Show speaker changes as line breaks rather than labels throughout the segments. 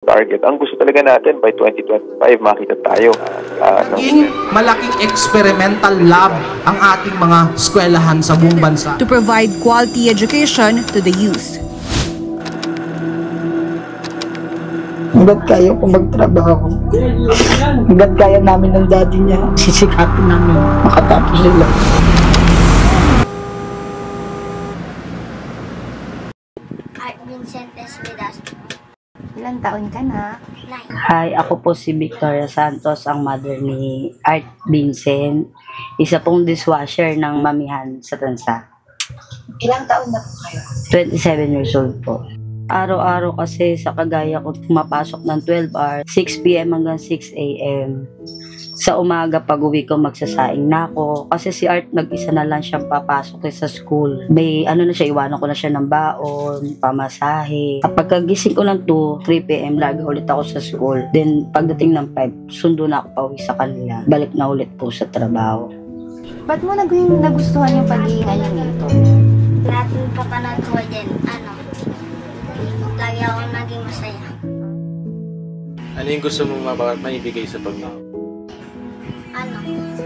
target. Ang gusto talaga natin by 2025 makita tayo.
Malaking experimental lab ang ating mga eskwelahan sa buong bansa
to provide quality education to the youth.
Hanggat kaya ko magtrabaho, hanggat kaya namin ng daddy niya, sisikapin namin makatapos sila.
Art Vincent Esmedas.
Ilang taon ka na?
9.
Hi, ako po si Victoria Santos, ang mother ni Art Vincent. Isa pong dishwasher ng mamihan sa Tansa.
Ilang taon na po kayo?
27 years old po. Araw-araw kasi sa kagaya ko pumapasok ng 12 hours, 6 p.m. hanggang 6 a.m. Sa umaga pag uwi ko magsasaing na ako kasi si Art nag-isa na lang siyang papasok sa school. May na siya, iwanan ko na siya ng baon, pamasahe. Kapag gising ko ng 2, 3 p.m. lagi ulit ako sa school. Then pagdating ng 5, sundo na ako pauwi sa kanila. Balik na ulit po sa trabaho.
Ba't mo nagustuhan yung pagiging nito?
Lahat ng papanood ko din, lagi ako naging masaya.
Ano yung gusto mong maibigay sa pamilya?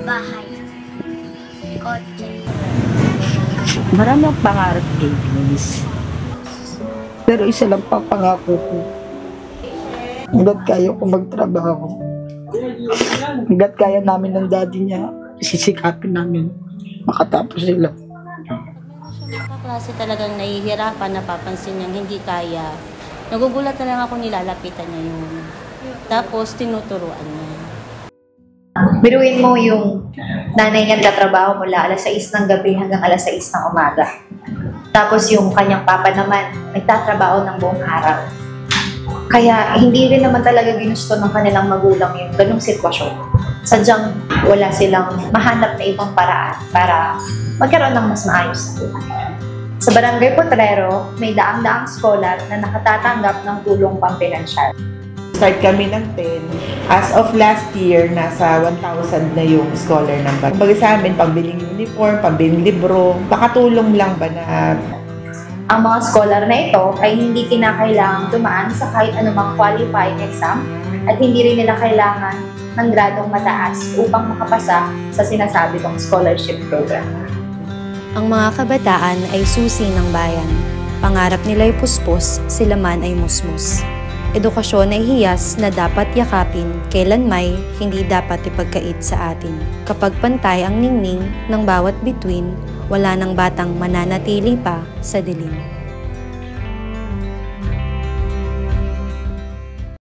Bahay, kotse.
Marami ang pangarap, babies.
Pero isa lang pangako ko. Hanggat kaya ko magtrabaho, hanggat kaya namin ng daddy niya, sisikapin namin makatapos sila.
Kaklase talagang nahihirapan, napapansin niyang hindi kaya. Nagugulat na lang ako, nilalapitan niya yun. Tapos tinuturuan niya.
Biruin mo yung nanay niya nagtatrabaho mula alas 6 ng gabi hanggang alas 6 ng umaga. Tapos yung kanyang papa naman, nagtatrabaho ng buong araw. Kaya hindi rin naman talaga ginusto ng kanilang magulang yung ganung sitwasyon. Sadyang wala silang mahanap na ibang paraan para magkaroon ng mas maayos na buhay. Sa Barangay Potrero, may daang-daang scholar na nakatatanggap ng tulong pampinansyal.
Start kami ng 10. As of last year, nasa 1,000 na yung scholar number. Kumbaga sa amin, pambiling uniform, pambiling libro, pakatulong lang ba na...
Ang mga scholar na ito ay hindi kinakailangang dumaan sa kahit anumang qualifying exam at hindi rin nila kailangan ng gradong mataas upang makapasa sa sinasabi kong scholarship program.
Ang mga kabataan ay susi ng bayan. Pangarap nila'y puspos, sila man ay musmus. Edukasyon ay hiyas na dapat yakapin, kailanmay hindi dapat ipagkait sa atin. Kapag pantay ang ningning ng bawat bituin, wala nang batang mananatili pa sa dilim.